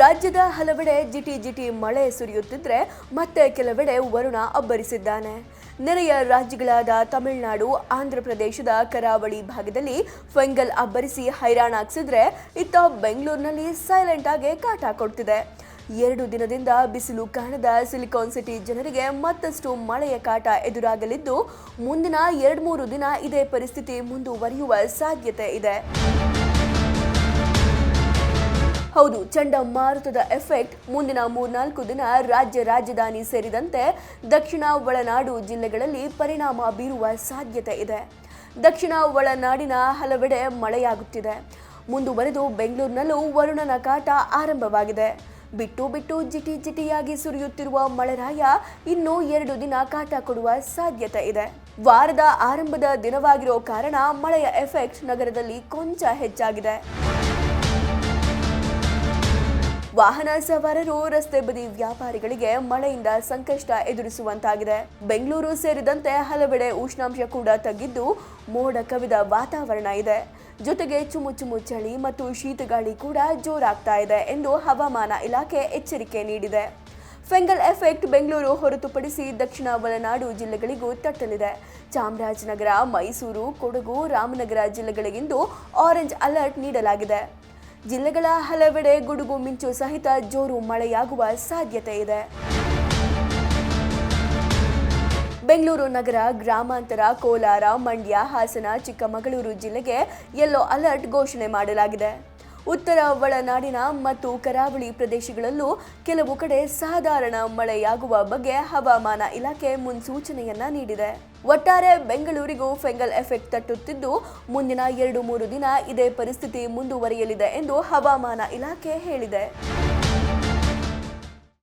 ರಾಜ್ಯದ ಹಲವೆಡೆ ಜಿಟಿ ಜಿಟಿ ಮಳೆ ಸುರಿಯುತ್ತಿದ್ರೆ ಮತ್ತೆ ಕೆಲವೆಡೆ ವರುಣ ಅಬ್ಬರಿಸಿದ್ದಾನೆ. ನೆರೆಯ ರಾಜ್ಯಗಳಾದ ತಮಿಳುನಾಡು, ಆಂಧ್ರಪ್ರದೇಶದ ಕರಾವಳಿ ಭಾಗದಲ್ಲಿ ಫಂಗಲ್ ಅಬ್ಬರಿಸಿ ಹೈರಾಣಾಗ್ಸಿದ್ರೆ ಇತ್ತ ಬೆಂಗಳೂರಿನಲ್ಲಿ ಸೈಲೆಂಟ್ ಆಗಿ ಕಾಟ ಕೊಡ್ತಿದೆ. 2 ದಿನದಿಂದ ಬಿಸಿಲು ಕಾಣದ ಸಿಲಿಕಾನ್ ಸಿಟಿ ಜನರಿಗೆ ಮತ್ತಷ್ಟು ಮಳೆಯ ಕಾಟ ಎದುರಾಗಲಿದ್ದು, ಮುಂದಿನ 2-3 ದಿನ ಇದೇ ಪರಿಸ್ಥಿತಿ ಮುಂದುವರಿಯುವ ಸಾಧ್ಯತೆ ಇದೆ. ಹೌದು, ಚಂಡಮಾರುತದ ಎಫೆಕ್ಟ್ ಮುಂದಿನ 3-4 ದಿನ ರಾಜ್ಯ ರಾಜಧಾನಿ ಸೇರಿದಂತೆ ದಕ್ಷಿಣ ಒಳನಾಡು ಜಿಲ್ಲೆಗಳಲ್ಲಿ ಪರಿಣಾಮ ಬೀರುವ ಸಾಧ್ಯತೆ ಇದೆ. ದಕ್ಷಿಣ ಒಳನಾಡಿನ ಹಲವೆಡೆ ಮಳೆಯಾಗುತ್ತಿದೆ. ಮುಂದುವರೆದು ಬೆಂಗಳೂರಿನಲ್ಲೂ ವರುಣನ ಕಾಟ ಆರಂಭವಾಗಿದೆ. ಬಿಟ್ಟು ಬಿಟ್ಟು ಜಿಟಿ ಜಿಟಿಯಾಗಿ ಸುರಿಯುತ್ತಿರುವ ಮಳೆರಾಯ ಇನ್ನೂ 2 ದಿನ ಕಾಟ ಕೊಡುವ ಸಾಧ್ಯತೆ ಇದೆ. ವಾರದ ಆರಂಭದ ದಿನವಾಗಿರೋ ಕಾರಣ ಮಳೆಯ ಎಫೆಕ್ಟ್ ನಗರದಲ್ಲಿ ಕೊಂಚ ಹೆಚ್ಚಾಗಿದೆ. ವಾಹನ ಸವಾರರು, ರಸ್ತೆ ಬದಿ ವ್ಯಾಪಾರಿಗಳಿಗೆ ಮಳೆಯಿಂದ ಸಂಕಷ್ಟ ಎದುರಿಸುವಂತಾಗಿದೆ. ಬೆಂಗಳೂರು ಸೇರಿದಂತೆ ಹಲವೆಡೆ ಉಷ್ಣಾಂಶ ಕೂಡ ತಗ್ಗಿದ್ದು, ಮೋಡ ಕವಿದ ವಾತಾವರಣ ಇದೆ. ಜೊತೆಗೆ ಚುಮು ಚಳಿ ಮತ್ತು ಶೀತಗಾಳಿ ಕೂಡ ಜೋರಾಗ್ತಾ ಇದೆ ಎಂದು ಹವಾಮಾನ ಇಲಾಖೆ ಎಚ್ಚರಿಕೆ ನೀಡಿದೆ. ಫಂಗಲ್ ಎಫೆಕ್ಟ್ ಬೆಂಗಳೂರು ಹೊರತುಪಡಿಸಿ ದಕ್ಷಿಣ ಒಳನಾಡು ಜಿಲ್ಲೆಗಳಿಗೂ ತಟ್ಟಲಿದೆ. ಚಾಮರಾಜನಗರ, ಮೈಸೂರು, ಕೊಡಗು, ರಾಮನಗರ ಜಿಲ್ಲೆಗಳಿಗಿಂದು ಆರೆಂಜ್ ಅಲರ್ಟ್ ನೀಡಲಾಗಿದೆ. ಜಿಲ್ಲೆಗಳ ಹಲವೆಡೆ ಗುಡುಗು ಮಿಂಚು ಸಹಿತ ಜೋರು ಮಳೆಯಾಗುವ ಸಾಧ್ಯತೆ ಇದೆ. ಬೆಂಗಳೂರು ನಗರ, ಗ್ರಾಮಾಂತರ, ಕೋಲಾರ, ಮಂಡ್ಯ, ಹಾಸನ, ಚಿಕ್ಕಮಗಳೂರು ಜಿಲ್ಲೆಗೆ ಯೆಲ್ಲೋ ಅಲರ್ಟ್ ಘೋಷಣೆ ಮಾಡಲಾಗಿದೆ. ಉತ್ತರ ಒಳನಾಡಿನ ಮತ್ತು ಕರಾವಳಿ ಪ್ರದೇಶಗಳಲ್ಲೂ ಕೆಲವು ಕಡೆ ಸಾಧಾರಣ ಮಳೆಯಾಗುವ ಬಗ್ಗೆ ಹವಾಮಾನ ಇಲಾಖೆ ಮುನ್ಸೂಚನೆಯನ್ನ ನೀಡಿದೆ. ಒಟ್ಟಾರೆ ಬೆಂಗಳೂರಿಗೂ ಫಂಗಲ್ ಎಫೆಕ್ಟ್ ತಟ್ಟುತ್ತಿದ್ದು, ಮುಂದಿನ 2-3 ದಿನ ಇದೇ ಪರಿಸ್ಥಿತಿ ಮುಂದುವರಿಯಲಿದೆ ಎಂದು ಹವಾಮಾನ ಇಲಾಖೆ ಹೇಳಿದೆ.